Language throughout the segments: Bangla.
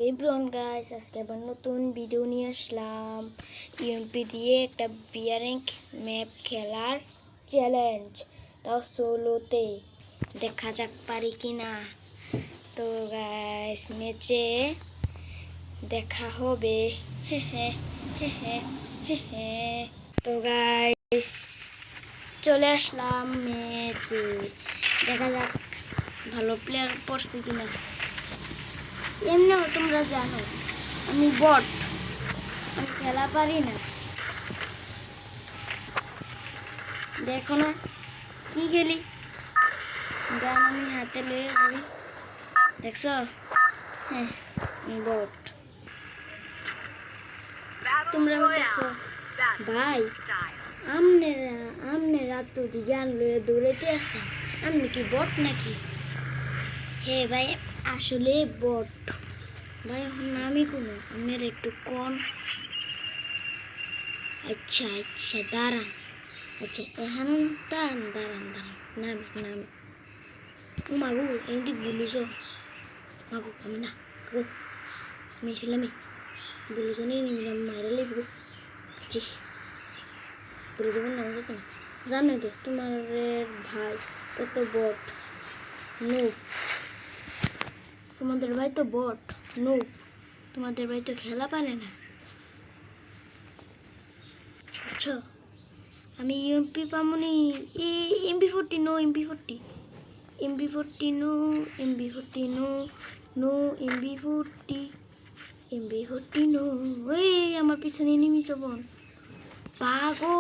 এভরিওয়ান গাইস, আজকে আবার নতুন ভিডিও নিয়ে আসলাম। ইউএমপি দিয়ে একটা বিয়ারিং ম্যাপ খেলার চ্যালেঞ্জ, তাও সোলোতে। দেখা যাক পারি কি না। তো গাইস, ম্যাচে দেখা হবে। তো গাইস, চলে আসলাম ম্যাচে। দেখা যাক ভালো প্লেয়ার পড়ছে কিনা। এমনিও তোমরা জানো আমি বট, আমি খেলা পারি না। দেখো না কি খেলি, গান আমি হাতে লয়ে ঘুরি। দেখছো? হ্যাঁ, বট। তোমরা দেখছো ভাই, আমনেরা তো জ্ঞান লয়ে দৌড়াইতে আসছে। আপনি কি বট নাকি? হে ভাই, আসলে বট ভাই। এখন নামি কোনো আপনার একটু কম। আচ্ছা আচ্ছা, দাঁড়ান। আচ্ছা এখানে দাঁড়ান দাঁড়ান দাঁড়ান, নামি। ও মাগু, এমনি বলুছ মাগু, আমি না গো, মেয়েছিলামই বলুছ নিয়ে নিলাম, মায়েরা লিখব। বুঝছিস বলে যাবেন নাম যেত না। জানোই তো তোমার ভাই কত বট, নুব। তোমাদের ভাই তো বট, নুব। তোমাদের ভাই তো খেলা পারে না। আচ্ছা, আমি এমপি পামনি। MP forty no, MP forty no, MP forty no, MP forty no. ওই আমার পিছনে নেমে যাবন। ভাগো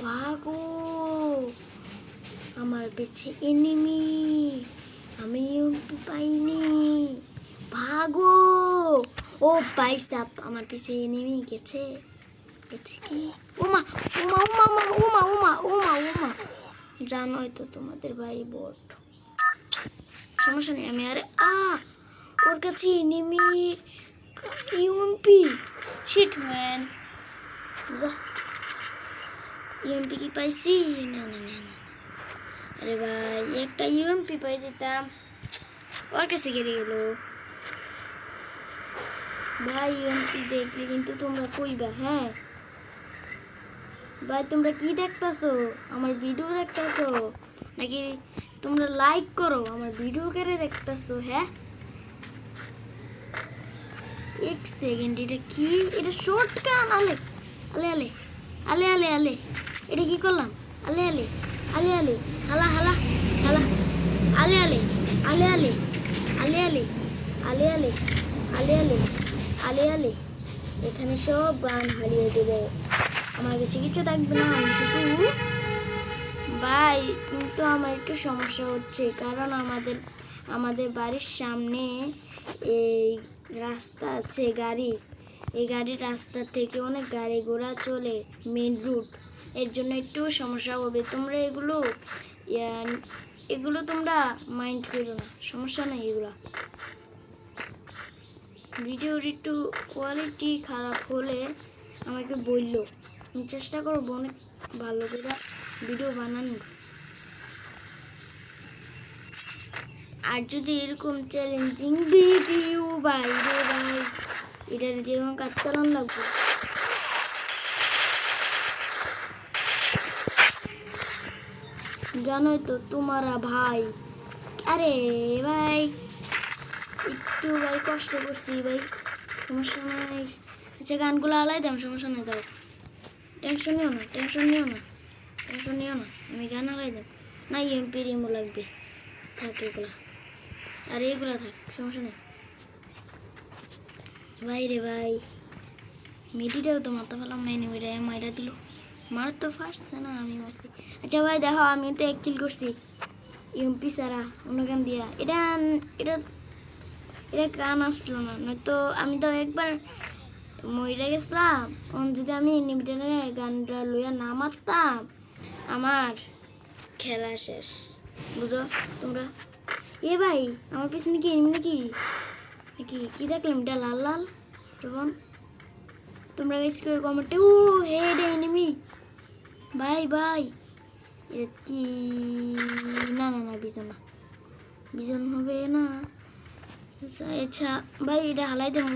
ভাগো, আমার পেছে এনিমি, আমি এমপি পাইনি। ভাগো। ও বাইসাপ, আমার পিছে এনিমি গেছে। কি ওমা ওমা ওমা ওমা ওমা ওমা ওমা, জানোই তো তোমাদের ভাই বট। সমস্যা নেই, আমি আরে ওর কাছে এনিমির ইউএমপি। শিট ম্যান, যা ইউএমপি কি পাইছি? না না না না, আরে ভাই একটা ইউএমপি পাই যেতাম, ওর কাছে গেলে গেল। ভাই ইউএমপি দেখলে কিন্তু তোমরা কইবা। হ্যাঁ ভাই, তোমরা কি দেখতেছো? আমার ভিডিও দেখতেছো নাকি তোমরা লাইক করো? আমার ভিডিও কেড়ে দেখতেছো? হ্যাঁ, এক সেকেন্ড, এটা কি? এটা শর্ট গান। আলে আলে আলে আলে আলে আলে, এটা কি করলাম? আলে আলে আলে আলে, হালা হালা হালা, আলে আলে আলে আলে আলে আলে আলে আলে আলে আলে আলে আলে, এখানে সব গান হারিয়ে দেবো। আমার কাছে কিছু থাকবে না, আমি শুধু ভাই। কিন্তু আমার একটু সমস্যা হচ্ছে, কারণ আমাদের বাড়ির সামনে এই রাস্তা আছে, এই গাড়ির রাস্তা থেকে অনেক গাড়ি ঘোড়া চলে, মেন রুট। এর জন্য একটু সমস্যা হবে। তোমরা এগুলো তোমরা মাইন্ড করো না, সমস্যা নেই। এগুলো ভিডিওর একটু কোয়ালিটি খারাপ হলে আমাকে বললো, আমি চেষ্টা করবো অনেক ভালো করে ভিডিও বানানোর। আর যদি এরকম চ্যালেঞ্জিং ভিডিও বাইরে ভাই, এটার দিয়ে আমার কাজ চালান লাগবে। জানোই তো তোমারা ভাই। আরে ভাই, একটু ভাই কষ্ট করছি ভাই, সমস্যা নাই। আচ্ছা গানগুলো আলাই দাম, সমস্যা নেই। দাও, টেনশন নিও না, আমি গান আলাই দাম। না এমপি রিমো লাগবে, থাক এগুলা, আর এগুলা থাক, সমস্যা নেই। ভাই রে ভাই, মেডিটাও তো মারতে পারলাম না, ওইটা মাইরা দিল। মার তো ফার্স্ট না, আমি মারছি। আচ্ছা ভাই দেখো, আমি তো 1 কিল করছি এমপি ছাড়া, অন্য গান দিয়া। এটা এটা এটা গান আসলো না, নয়তো আমি তো একবার মরে গেছিলাম। যদি আমি নিবিটারে গানটা লইয়া না মারতাম, আমার খেলা শেষ। বুঝো তোমরা? এ ভাই, আমার পিছনে কি এমনি নাকি কি দেখলাম? এটা লাল লাল। তখন তোমরা গেছি কমেন্টে, ও হেড এনিমি। ভাই এটা কি? না না না, বিজন হবে না। আচ্ছা ভাই এটা হালাই দেবো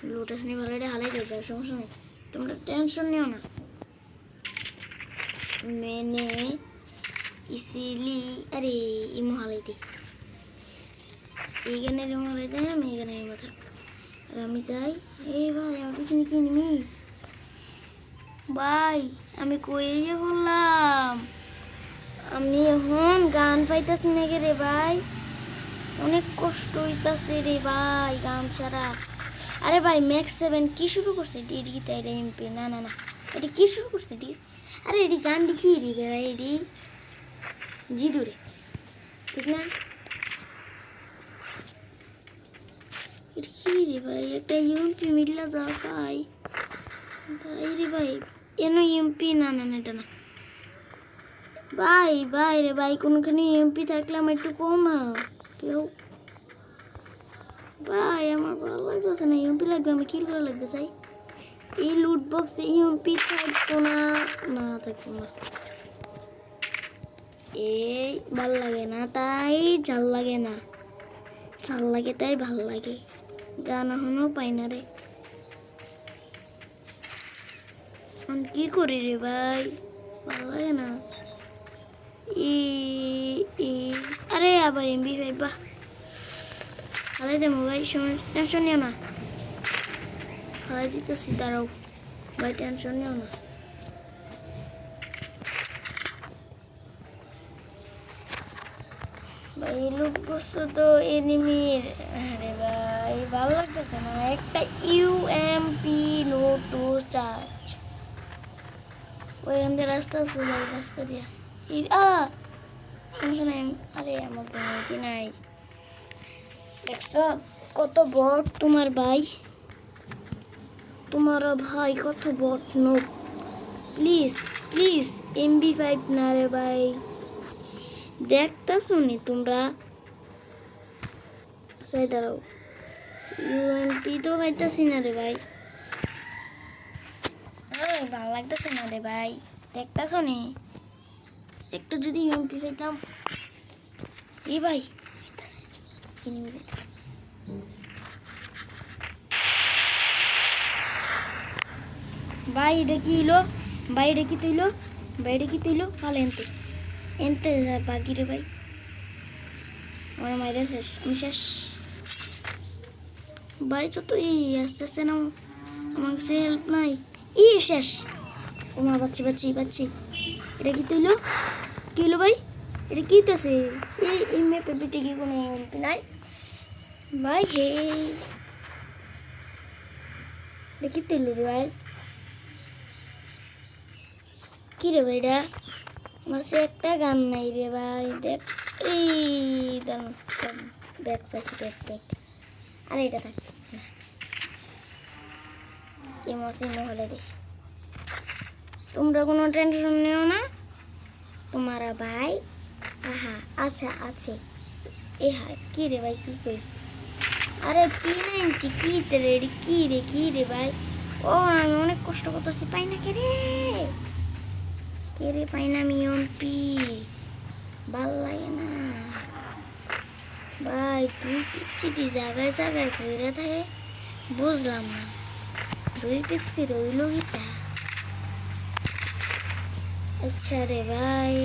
লোটাস নিয়ে ভালো এটা হালাই দেবো সমস্যা নেই তোমরা টেনশন নিও না मैंने इसीलिए अरे इमो हालाई दी এইখানে ইমো হালাই দেয় আমি এখানে ইমো থাক আর আমি যাই এই ভাই আমার পিছনে কি নিমি ভাই আমি কই করলাম আমি এখন গান পাইতাছি না রে ভাই অনেক কষ্ট হইতাছে রে ভাই গান ছাড়া আরে ভাই ম্যাক্স 7 কি শুরু করছে ডিডি কি তাই এমপি না না না এটা কি শুরু করছে ডি আরে এডি গান দেখি রে ভাই এডি জিদু রে ঠিক না এটা কি রে ভাই একটা এমপি মিললা যাও ভাই ভাই রে ভাই এনো এমপি না না না এটা না ভাই ভাই রে ভাই কোনখানে এমপি থাকলে আমার একটু কম না কেউ ভাই আমার ভালো লাগতেছে না এমপি লাগবে আমি কিল করা লাগবে চাই এই লুট বক্সে এমপি থাকতো না না থাকতো না এই ভাল লাগে না তাই জাল লাগে না জাল লাগে তাই ভাল লাগে গান এখনো পাই না রে আমি কি করি রে ভাই ভাল লাগে না আরে আবার এমবি ভাই বাহ হালাই দেবো ভাই টেনশন নিও না হালাই দিতেছি দাঁড়াও ভাই টেনশন নিও না ভাই লুট বসছে তো এনিমির আরে ভাই ভালো লাগতেছে না একটা ইউএমপি নোটু চার্জ ওইখান দিয়ে রাস্তা আছে রাস্তা দিয়া টেনশন নাই আরে আমার তো নাই দেখছো কত বট তোমার ভাই তোমার ভাই কত বট নো প্লিজ প্লিজ MP5 না রে ভাই দেখতা শুনি তোমরা দাঁড়াও ইউএমপি তো পাইতাছি না রে ভাই ভালো লাগতেছে না রে ভাই দেখতা শুনি একটু যদি ইউএমপি পাইতাম এই ভাই ভাই এটা কি হলো ভাই এটা কি তুইলো ভাই এটা কি তুইলো কাল এনতে এনতে বাকি রে ভাই আমার মাইরে শেষ আমি শেষ ভাই তো এই আস্তে আস্তে নাও আমার কাছে হেল্প নাই শেষ ওমা বাচ্চি বাচ্চি বাচ্চি এটা কি তুইলো কি হলো ভাই এটা কি আছে এই ম্যাপে বিটে কি কোনো হেল্প নাই ভাই হে দেখি তুইলো রে ভাই কি রে ভাই এটা মাসে একটা গান নাই রে ভাই দেখ এই দাঁড়ান ব্যাগ পাইছি ব্যাগ আরে এটা থাক এই মাসে মহলে দেখি তোমরা কোনো টেনশন নিও না তোমারা ভাই আহা আচ্ছা আছে এ হা কি রে ভাই কি কই আরে P90 কি রে ভাই ও আমি অনেক কষ্ট করতেছি পাই না কে রে পাই না আমি এমপি ভাল লাগে না ভাই তুই পিচ্ছিটি জায়গায় জায়গায় ঘুরে থাকে বুঝলাম না দুই পিচ্ছি রইল গীতা আচ্ছা রে ভাই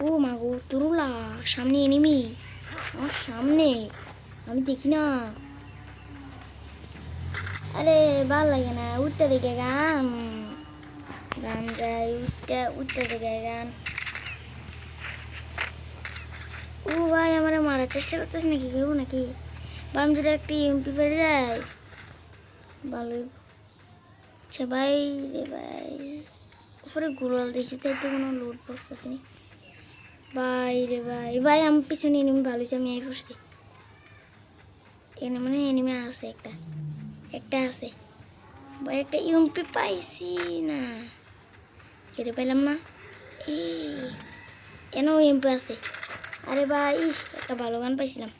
ও মা গো তুরুলা সামনে এনিমি আমার সামনে আমি দেখি না আরে ভাল লাগে না উঠতে দেখে গান গান যাই উঠতে দেখে গান ও ভাই আমার মারার চেষ্টা করতেছ নাকি কেউ নাকি বাম যদি একটি এমপি পেরে যায় ভালোই আচ্ছা ভাই রে ভাই উপরে গুড়াল দিয়েছি তাই তো কোনো লুট বক্স আসেনি ভাই রে ভাই আমার পিছনে এনিমি ভালো হয়েছে আমি এই বসতে এনে মানে এনিমি আছে একটা আছে ভাই একটা ইউএমপি পাইছি না কেটে পেলাম না এনে ইউএমপি আছে আরে ভাই একটা ভালো গান পাইছিলাম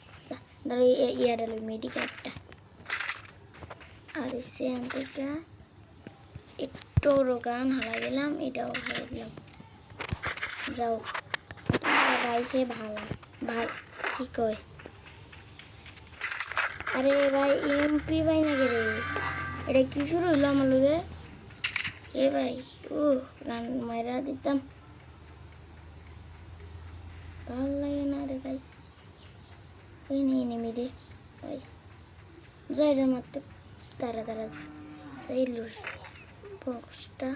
ধরো ইয়ার মেডিকেলটা আর সেখান থেকে একটু গান হারা গেলাম এটাও হারা দিলাম যাও গাইতে ভালো ভাই কি কয় আরে ভাই এমপি ভাই না রে এটা কি শুরু হইলো আমার লগে এ ভাই ও গান মাইরা দিতাম ভালো লাগে না রে ভাই এই নিয়ে নেমি রে ভাই যাইরা মারতে তারা তারা সাইলুর বক্সটা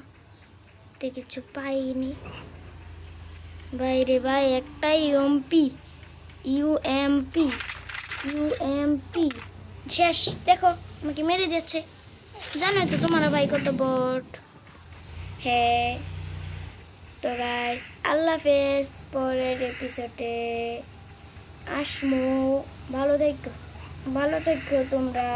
তে কিছু পাইনি বাইরে ভাই একটাই ইউএমপি ইউএমপি শেষ দেখো আমাকে মেরে দিচ্ছে জানো তো তোমার ভাই কত বট হ্যাঁ তো গাইস আল্লাহ হাফেজ পরের এপিসোডে আসমু ভালো থেকো তোমরা